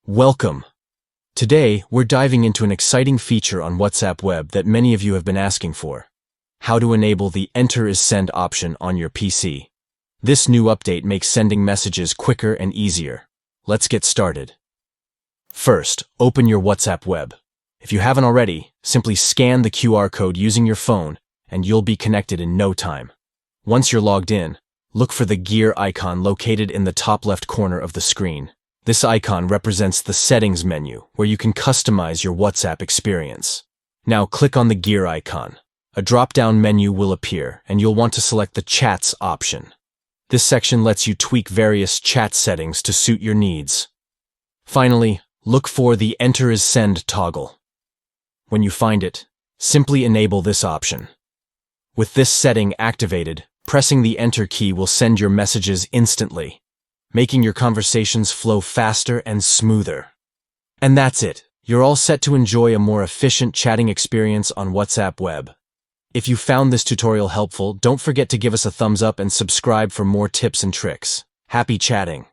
Welcome! Today, we're diving into an exciting feature on WhatsApp Web that many of you have been asking for: how to enable the Enter as Send option on your PC. This new update makes sending messages quicker and easier. Let's get started. First, open your WhatsApp Web. If you haven't already, simply scan the QR code using your phone and you'll be connected in no time. Once you're logged in, look for the gear icon located in the top left corner of the screen. This icon represents the Settings menu, where you can customize your WhatsApp experience. Now click on the gear icon. A drop-down menu will appear, and you'll want to select the Chats option. This section lets you tweak various chat settings to suit your needs. Finally, look for the Enter as Send toggle. When you find it, simply enable this option. With this setting activated, pressing the Enter key will send your messages instantly, making your conversations flow faster and smoother. And that's it. You're all set to enjoy a more efficient chatting experience on WhatsApp Web. If you found this tutorial helpful, don't forget to give us a thumbs up and subscribe for more tips and tricks. Happy chatting!